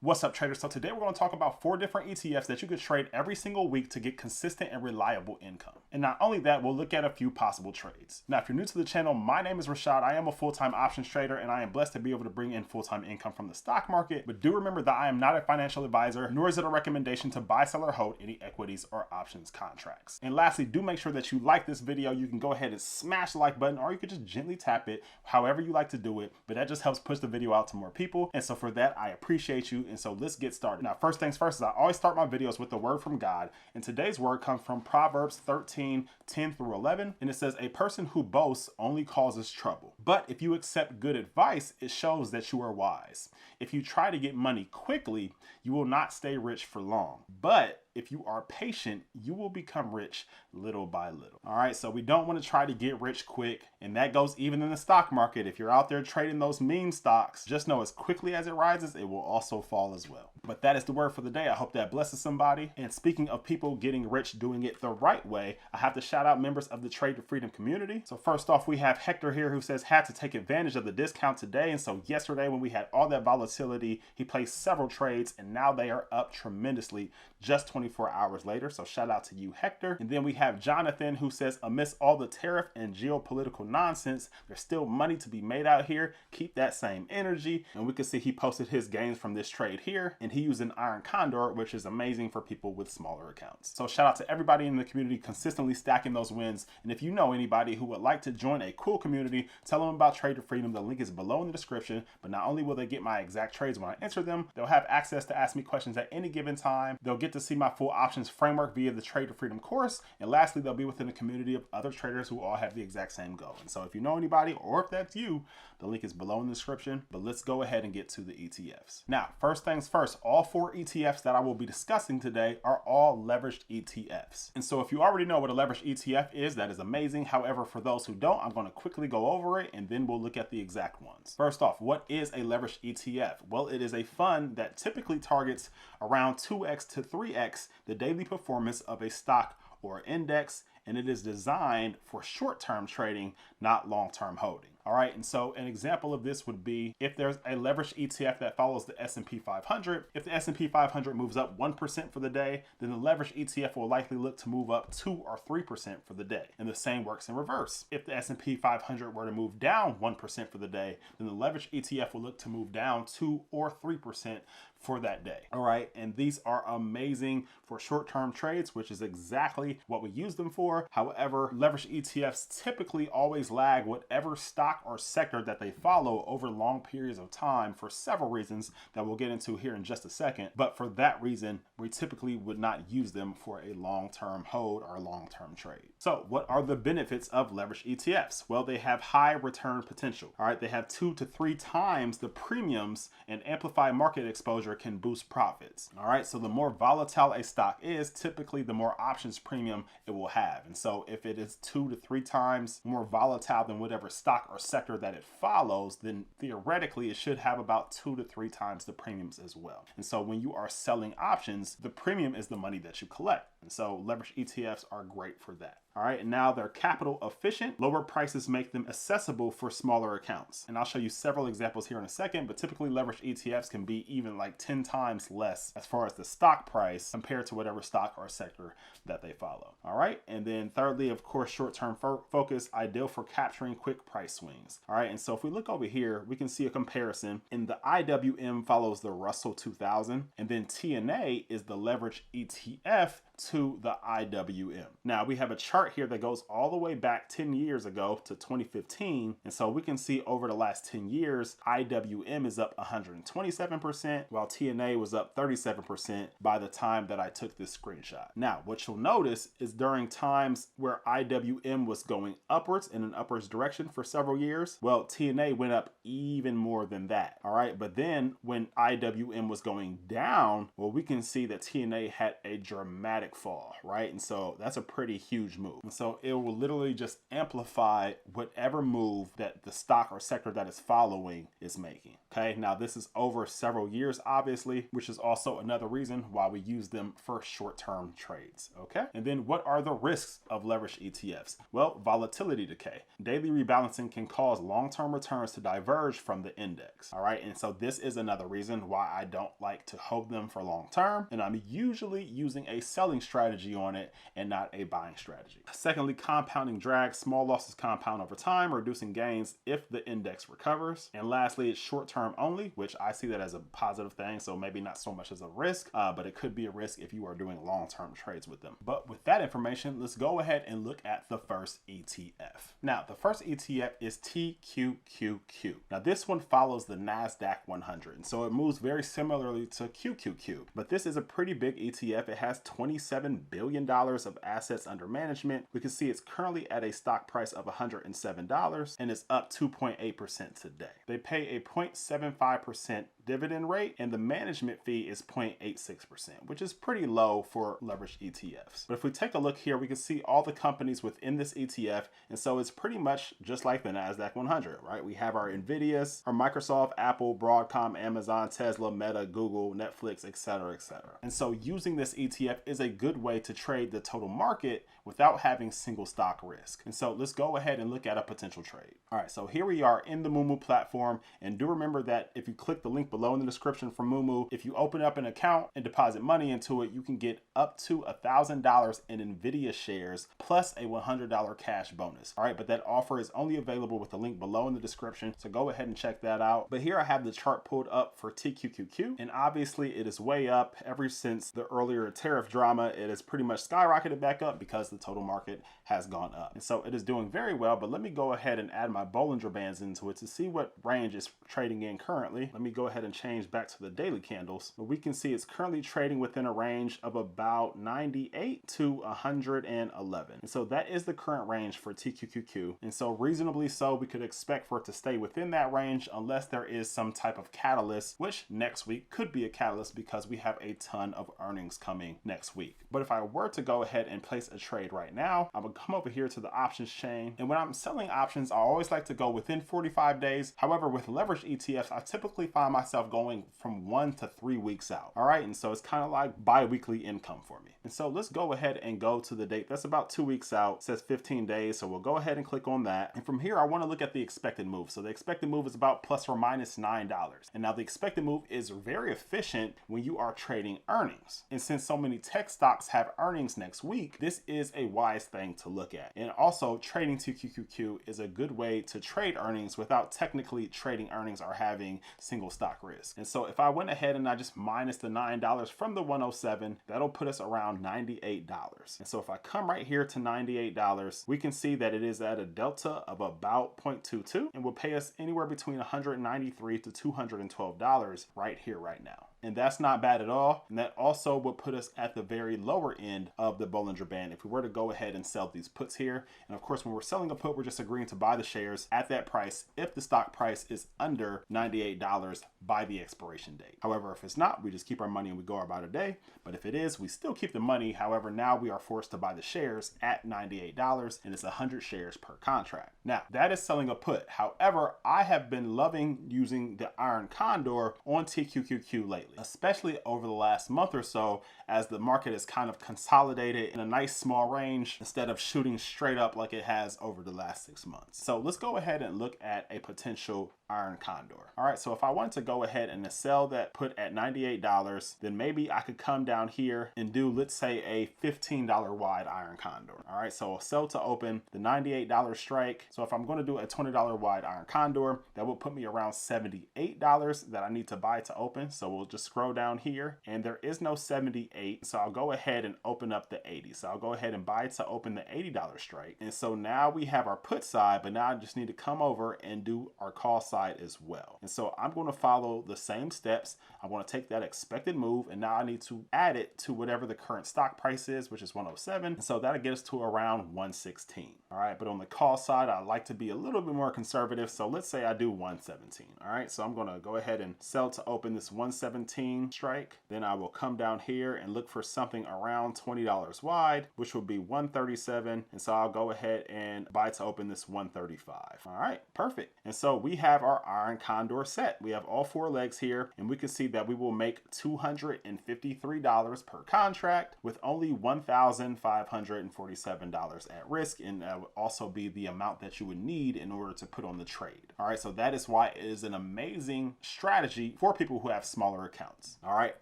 What's up, traders? So today we're going to talk about 4 different ETFs that you could trade every single week to get consistent and reliable income. And not only that, we'll look at a few possible trades. Now, if you're new to the channel, my name is Rashad. I am a full-time options trader, and I am blessed to be able to bring in full-time income from the stock market. But do remember that I am not a financial advisor, nor is it a recommendation to buy, sell, or hold any equities or options contracts. And lastly, do make sure that you like this video. You can go ahead and smash the like button, or you could just gently tap it, however you like to do it. But that just helps push the video out to more people. And so for that, I appreciate you. And so let's get started. Now, first things first is I always start my videos with the word from God. And today's word comes from Proverbs 13:10 through 11. And it says, "A person who boasts only causes trouble. But if you accept good advice, it shows that you are wise. If you try to get money quickly, you will not stay rich for long. But if you are patient, you will become rich little by little." All right, so we don't want to try to get rich quick. And that goes even in the stock market. If you're out there trading those meme stocks, just know as quickly as it rises, it will also fall as well. But that is the word for the day. I hope that blesses somebody. And speaking of people getting rich doing it the right way, I have to shout out members of the Trade to Freedom community. So first off, we have Hector here who says, had to take advantage of the discount today. And so yesterday when we had all that volatility, he placed several trades and now they are up tremendously just 24 hours later. So shout out to you, Hector. And then we have Jonathan who says, amidst all the tariff and geopolitical nonsense, there's still money to be made out here. Keep that same energy. And we can see he posted his gains from this trade here, and he used an iron condor, which is amazing for people with smaller accounts. So shout out to everybody in the community consistently stacking those wins. And if you know anybody who would like to join a cool community, tell them about Trade to Freedom. The link is below in the description. But not only will they get my exact trades when I enter them, they'll have access to ask me questions at any given time. They'll get to see my full options framework via the Trade to Freedom course. And lastly, they'll be within a community of other traders who all have the exact same goal. And so if you know anybody, or if that's you, the link is below in the description. But let's go ahead and get to the ETFs. Now, first things first, all 4 ETFs that I will be discussing today are all leveraged ETFs. And so if you already know what a leveraged ETF is, that is amazing. However, for those who don't, I'm going to quickly go over it and then we'll look at the exact ones. First off, what is a leveraged ETF? Well, it is a fund that typically targets around 2x to 3x the daily performance of a stock or index, and it is designed for short-term trading, not long-term holding. All right, and so an example of this would be if there's a leveraged ETF that follows the S&P 500. If the S&P 500 moves up 1% for the day, then the leveraged ETF will likely look to move up 2 or 3% for the day. And the same works in reverse. If the S&P 500 were to move down 1% for the day, then the leveraged ETF will look to move down 2 or 3% for that day. All right, and these are amazing for short-term trades, which is exactly what we use them for. However, leveraged ETFs typically always lag whatever stock or sector that they follow over long periods of time for several reasons that we'll get into here in just a second. But for that reason, we typically would not use them for a long-term hold or long-term trade. So what are the benefits of leveraged ETFs? Well, they have high return potential. All right, they have 2 to 3 times the premiums, and amplified market exposure can boost profits. All right, so the more volatile a stock is, typically the more options premium it will have. And so if it is 2 to 3 times more volatile than whatever stock or sector that it follows, then theoretically it should have about 2 to 3 times the premiums as well. And so when you are selling options, the premium is the money that you collect. And so leveraged ETFs are great for that. All right, and now they're capital efficient. Lower prices make them accessible for smaller accounts. And I'll show you several examples here in a second, but typically leveraged ETFs can be even like 10 times less as far as the stock price compared to whatever stock or sector that they follow. All right, and then thirdly, of course, short-term focus, ideal for capturing quick price swings. All right, and so if we look over here, we can see a comparison. And the IWM follows the Russell 2000, and then TNA is the leveraged ETF to the IWM. Now we have a chart here that goes all the way back 10 years ago to 2015. And so we can see over the last 10 years, IWM is up 127%, while TNA was up 37% by the time that I took this screenshot. Now, what you'll notice is during times where IWM was going upwards in an upwards direction for several years, well, TNA went up even more than that. All right, but then when IWM was going down, well, we can see that TNA had a dramatic dramatic fall, right? And so that's a pretty huge move. And so it will literally just amplify whatever move that the stock or sector that is following is making. Okay, now this is over several years, obviously, which is also another reason why we use them for short-term trades. Okay, and then what are the risks of leveraged ETFs? Well, volatility decay. Daily rebalancing can cause long-term returns to diverge from the index. All right, and so this is another reason why I don't like to hold them for long term, and I'm usually using a selling strategy on it and not a buying strategy. Secondly, compounding drag. Small losses compound over time, reducing gains if the index recovers. And lastly, it's short-term only, which I see that as a positive thing, so maybe not so much as a risk, but it could be a risk if you are doing long-term trades with them. But with that information, let's go ahead and look at the first ETF. Now, the first ETF is TQQQ. Now, this one follows the NASDAQ 100, and so it moves very similarly to QQQ, but this is a pretty big ETF. It has $27 billion of assets under management. We can see it's currently at a stock price of $107 and it's up 2.8% today. They pay a 0.75% dividend rate, and the management fee is 0.86%, which is pretty low for leveraged ETFs. But if we take a look here, we can see all the companies within this ETF, and so it's pretty much just like the NASDAQ 100, right? We have our NVIDIAs, our Microsoft, Apple, Broadcom, Amazon, Tesla, Meta, Google, Netflix, etc., etc. And so using this ETF is a good way to trade the total market without having single stock risk. And so let's go ahead and look at a potential trade. All right, so here we are in the Moomoo platform, and do remember that if you click the link below in the description for Moomoo, if you open up an account and deposit money into it, you can get up to $1,000 in NVIDIA shares plus a $100 cash bonus. All right, but that offer is only available with the link below in the description, so go ahead and check that out. But here I have the chart pulled up for TQQQ, and obviously it is way up ever since the earlier tariff drama. It has pretty much skyrocketed back up because the total market has gone up, and so it is doing very well. But let me go ahead and add my Bollinger Bands into it to see what range it's trading in currently. Let me go ahead and change back to the daily candles. But we can see it's currently trading within a range of about 98 to 111, and so that is the current range for TQQQ, and so reasonably so we could expect for it to stay within that range unless there is some type of catalyst, which next week could be a catalyst because we have a ton of earnings coming next week. But if I were to go ahead and place a trade right now, I'm gonna come over here to the options chain, and when I'm selling options, I always like to go within 45 days. However, with leveraged ETFs, I typically find myself going from 1 to 3 weeks out. All right, and so it's kind of like bi-weekly income for me. And so let's go ahead and go to the date. That's about 2 weeks out. It says 15 days, so we'll go ahead and click on that. And from here, I want to look at the expected move. So the expected move is about plus or minus $9. And now the expected move is very efficient when you are trading earnings. And since so many tech stocks have earnings next week, this is a wise thing to look at. And also, trading TQQQ is a good way to trade earnings without technically trading earnings or having single stock risk. And so if I went ahead and I just minus the $9 from the 107, that'll put us around $98. And so if I come right here to $98, we can see that it is at a delta of about 0.22 and will pay us anywhere between $193 to $212 right here, right now. And that's not bad at all. And that also would put us at the very lower end of the Bollinger Band if we were to go ahead and sell these puts here. And of course, when we're selling a put, we're just agreeing to buy the shares at that price if the stock price is under $98 by the expiration date. However, if it's not, we just keep our money and we go about a day. But if it is, we still keep the money. However, now we are forced to buy the shares at $98, and it's 100 shares per contract. Now, that is selling a put. However, I have been loving using the Iron Condor on TQQQ lately, especially over the last month or so, as the market is kind of consolidated in a nice small range instead of shooting straight up like it has over the last 6 months. So let's go ahead and look at a potential Iron Condor. All right, so if I wanted to go ahead and sell that put at $98, then maybe I could come down here and do, let's say, a $15 wide Iron Condor. All right, so sell to open, the $98 strike. So if I'm going to do a $20 wide Iron Condor, that will put me around $78 that I need to buy to open. So we'll just scroll down here, and there is no 78, so I'll go ahead and open up the 80. So I'll go ahead and buy to open the $80 strike. And so now we have our put side, but now I just need to come over and do our call side upside as well. And so I'm going to follow the same steps. I'm going to take that expected move, and now I need to add it to whatever the current stock price is, which is 107. And so that'll get us to around 116. All right, but on the call side, I like to be a little bit more conservative. So let's say I do 117. All right, so I'm going to go ahead and sell to open this 117 strike. Then I will come down here and look for something around $20 wide, which will be 137. And so I'll go ahead and buy to open this 135. All right, perfect. And so we have our iron condor set. We have all four legs here, and we can see that we will make $253 per contract with only $1,547 at risk. And that would also be the amount that you would need in order to put on the trade. All right, so that is why it is an amazing strategy for people who have smaller accounts. All right,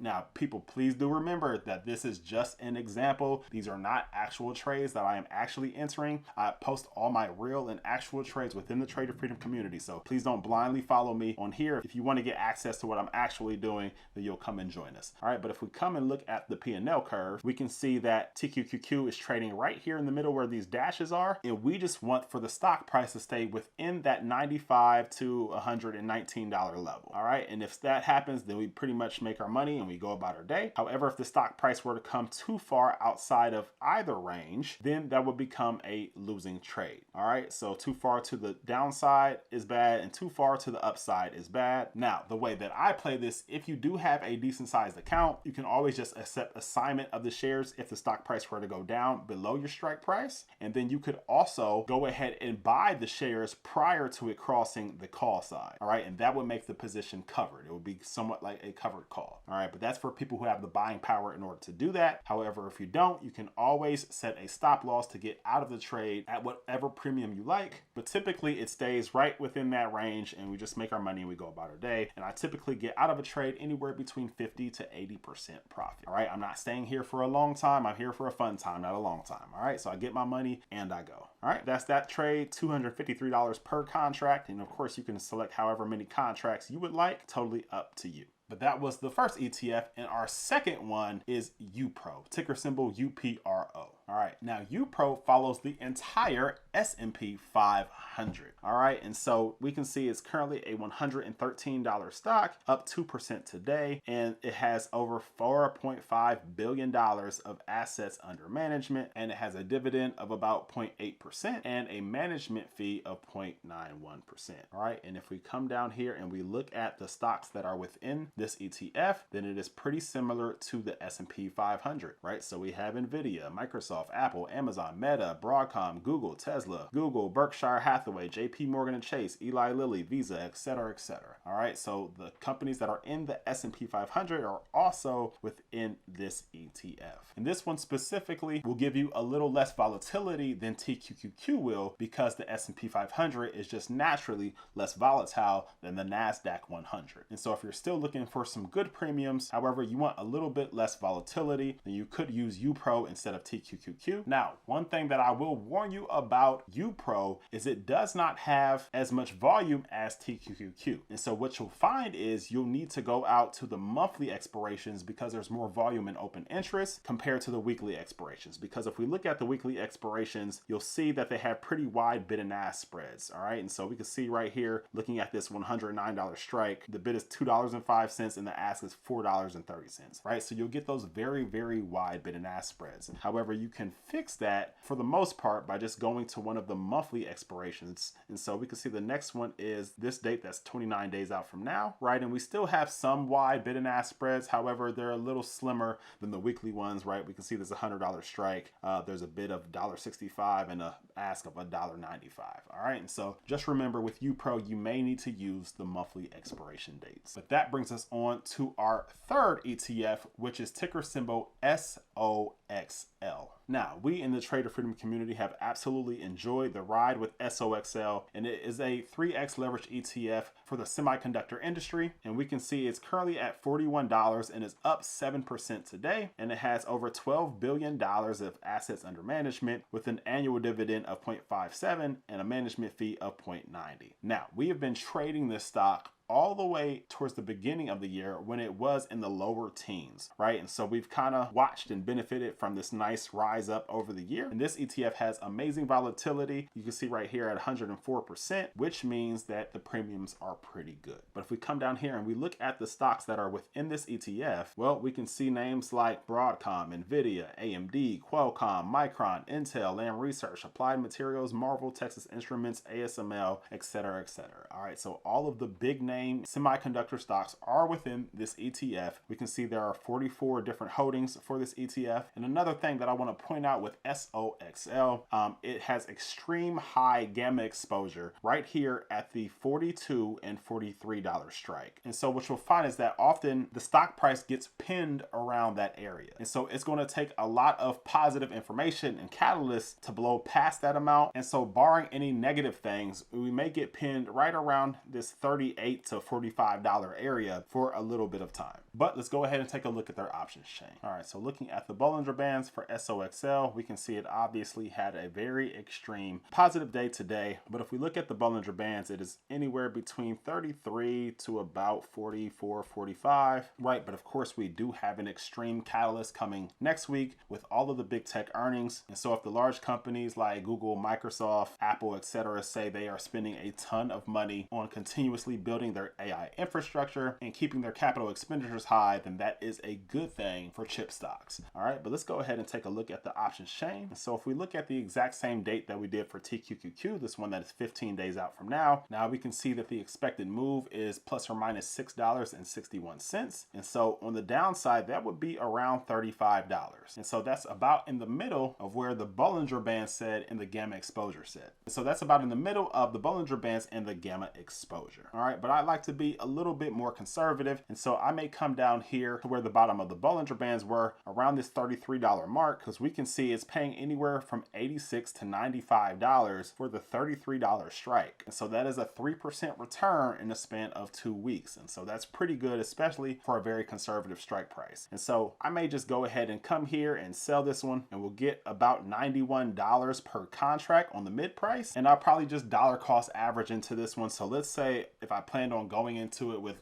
now people, please do remember that this is just an example. These are not actual trades that I am actually entering. I post all my real and actual trades within the Trader Freedom community. So please don't blindly follow me on here. If you want to get access to what I'm actually doing, then you'll come and join us. All right, but if we come and look at the P&L curve, we can see that TQQQ is trading right here in the middle where these dashes are. And we just want for the stock price to stay within that $95 to $119 level. All right, and if that happens, then we pretty much make our money and we go about our day. However, if the stock price were to come too far outside of either range, then that would become a losing trade. All right, so too far to the downside is bad and too far to the upside is bad. Now, the way that I play this, if you do have a decent sized account, you can always just accept assignment of the shares if the stock price were to go down below your strike price. And then you could also go ahead and buy the shares prior to it crossing the call side. All right, and that would make the position covered. It would be somewhat like a covered call. All right, but that's for people who have the buying power in order to do that. However, if you don't, you can always set a stop loss to get out of the trade at whatever premium you like. But typically it stays right within that range and we just make our money and we go about our day. And I typically get out of a trade anywhere between 50 to 80% profit. All right, I'm not staying here for a long time. I'm here for a fun time, not a long time. All right, so I get my money and I go. All right, that's that trade, $253 per contract. And of course you can select however many contracts you would like, totally up to you. But that was the first ETF, and our second one is UPRO, ticker symbol UPRO. All right, now UPRO follows the entire S&P 500. All right, and so we can see it's currently a $113 stock, up 2% today, and it has over $4.5 billion of assets under management, and it has a dividend of about 0.8% and a management fee of 0.91%. All right, and if we come down here and we look at the stocks that are within this ETF, then it is pretty similar to the S&P 500, right? So we have NVIDIA, Microsoft, Apple, Amazon, Meta, Broadcom, Google, Tesla, Google, Berkshire Hathaway, JP Morgan and Chase, Eli Lilly, Visa, etc., etc. All right, so the companies that are in the S&P 500 are also within this ETF. And this one specifically will give you a little less volatility than TQQQ will because the S&P 500 is just naturally less volatile than the NASDAQ 100. And so if you're still looking for some good premiums, however, you want a little bit less volatility, then you could use UPRO instead of TQQQ. Now, one thing that I will warn you about UPRO is it does not have as much volume as TQQQ. And so what you'll find is you'll need to go out to the monthly expirations because there's more volume in open interest compared to the weekly expirations. Because if we look at the weekly expirations, you'll see that they have pretty wide bid and ask spreads. All right, and so we can see right here, looking at this $109 strike, the bid is $2.05 and the ask is $4.30, right? So you'll get those very, very wide bid and ask spreads. However, you can fix that for the most part by just going to one of the monthly expirations. And so we can see the next one is this date that's 29 days out from now, right? And we still have some wide bid and ask spreads. However, they're a little slimmer than the weekly ones, right? We can see there's a $100 strike. There's a bid of $1.65 and a ask of $1.95. All right. And so just remember with UPRO, you may need to use the monthly expiration dates. But that brings us on to our third ETF, which is ticker symbol SOXL. Now, we in the Trader Freedom community have absolutely enjoyed the ride with SOXL, and it is a 3x leverage ETF for the semiconductor industry. And we can see it's currently at $41 and is up 7% today. And it has over $12 billion of assets under management with an annual dividend of 0.57 and a management fee of 0.90. Now, we have been trading this stock all the way towards the beginning of the year when it was in the lower teens, right? And so we've kind of watched and benefited from this nice rise up over the year. And this ETF has amazing volatility. You can see right here at 104%, which means that the premiums are pretty good. But if we come down here and we look at the stocks that are within this ETF, well, we can see names like Broadcom, NVDA, AMD, Qualcomm, Micron, Intel, Lam Research, Applied Materials, Marvel, Texas Instruments, ASML, etc., etc. All right, so all of the big name semiconductor stocks are within this ETF. We can see there are 44 different holdings for this ETF. And another thing that I want to point out with SOXL, it has extreme high gamma exposure right here at the $42 and $43 strike. And so what you'll find is that often the stock price gets pinned around that area. And so it's going to take a lot of positive information and catalysts to blow past that amount. And so barring any negative things, we may get pinned right around this $38 to $45 area for a little bit of time. But let's go ahead and take a look at their options chain. All right, so looking at the Bollinger Bands for SOXL, we can see it obviously had a very extreme positive day today. But if we look at the Bollinger Bands, it is anywhere between 33 to about 44, 45, right? But of course, we do have an extreme catalyst coming next week with all of the big tech earnings. And so if the large companies like Google, Microsoft, Apple, etc., say they are spending a ton of money on continuously building their AI infrastructure and keeping their capital expenditures high, then that is a good thing for chip stocks. All right, but let's go ahead and take a look at the options chain. So if we look at the exact same date that we did for TQQQ, this one that is 15 days out from now we can see that the expected move is plus or minus $6.61. And so on the downside, that would be around $35. And so that's about in the middle of where the Bollinger Band said and the gamma exposure said. So that's about in the middle of the Bollinger Bands and the gamma exposure. All right, but I like to be a little bit more conservative. And so I may come down here to where the bottom of the Bollinger Bands were around this $33 mark, because we can see it's paying anywhere from $86 to $95 for the $33 strike. And so that is a 3% return in the span of 2 weeks. And so that's pretty good, especially for a very conservative strike price. And so I may just go ahead and come here and sell this one, and we'll get about $91 per contract on the mid price. And I'll probably just dollar cost average into this one. So let's say if I planned on going into it with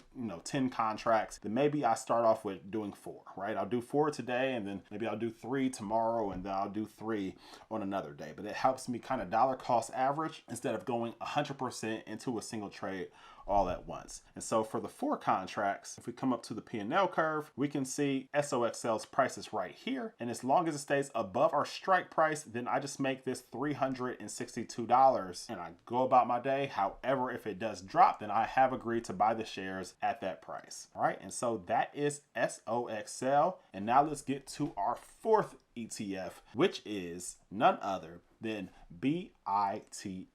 10 contracts, then maybe I start off with doing 4, right? I'll do 4 today, and then maybe I'll do 3 tomorrow, and then I'll do 3 on another day. But it helps me kind of dollar cost average instead of going 100% into a single trade all at once. And so for the 4 contracts, if we come up to the P&L curve, we can see SOXL's price is right here. And as long as it stays above our strike price, then I just make this $362 and I go about my day. However, if it does drop, then I have agreed to buy the shares at that price. All right, and so that is SOXL. And now let's get to our 4th ETF, which is none other than BITX.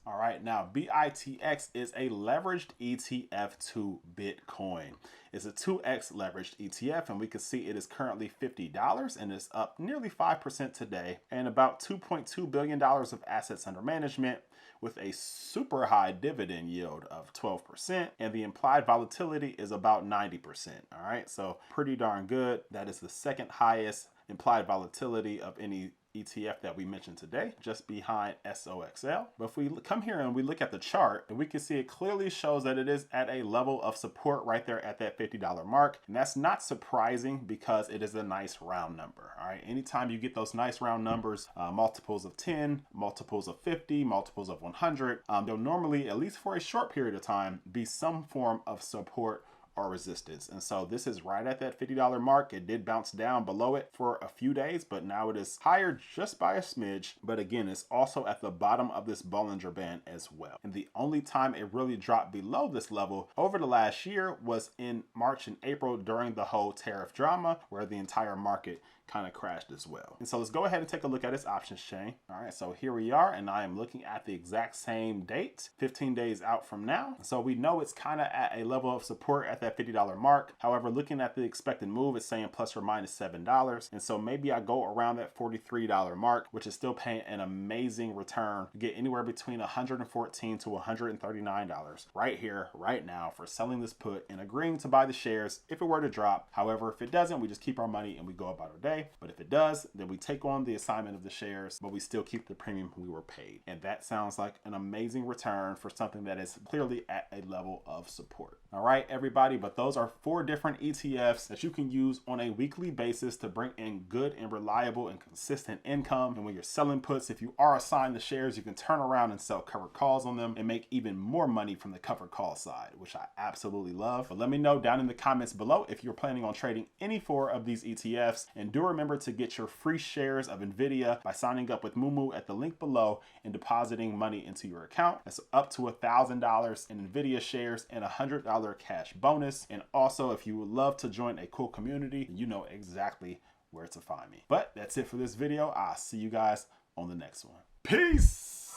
All right, now BITX is a leveraged ETF to Bitcoin. It's a 2x leveraged ETF, and we can see it is currently $50 and is up nearly 5% today, and about $2.2 billion of assets under management, with a super high dividend yield of 12%, and the implied volatility is about 90%. All right, so pretty darn good. That is the second highest implied volatility of any ETF that we mentioned today, just behind SOXL. But if we come here and we look at the chart, we can see it clearly shows that it is at a level of support right there at that $50 mark. And that's not surprising because it is a nice round number. All right, anytime you get those nice round numbers, multiples of 10, multiples of 50, multiples of 100, they'll normally, at least for a short period of time, be some form of support or resistance. And so this is right at that $50 mark. It did bounce down below it for a few days, but now it is higher just by a smidge. But again, it's also at the bottom of this Bollinger Band as well. And the only time it really dropped below this level over the last year was in March and April during the whole tariff drama, where the entire market kind of crashed as well. And so let's go ahead and take a look at its options chain. All right, so here we are, and I am looking at the exact same date, 15 days out from now. So we know it's kind of at a level of support at at that $50 mark. However, looking at the expected move, it's saying plus or minus $7. And so maybe I go around that $43 mark, which is still paying an amazing return. You get anywhere between $114 to $139 right here, right now for selling this put and agreeing to buy the shares if it were to drop. However, if it doesn't, we just keep our money and we go about our day. But if it does, then we take on the assignment of the shares, but we still keep the premium we were paid. And that sounds like an amazing return for something that is clearly at a level of support. All right, everybody, but those are 4 different ETFs that you can use on a weekly basis to bring in good and reliable and consistent income. And when you're selling puts, if you are assigned the shares, you can turn around and sell covered calls on them and make even more money from the covered call side, which I absolutely love. But let me know down in the comments below if you're planning on trading any 4 of these ETFs. And do remember to get your free shares of NVDA by signing up with Moomoo at the link below and depositing money into your account. That's up to $1,000 in NVDA shares and $100 cash bonus. And also, if you would love to join a cool community, you know exactly where to find me. But that's it for this video. I'll see you guys on the next one. Peace.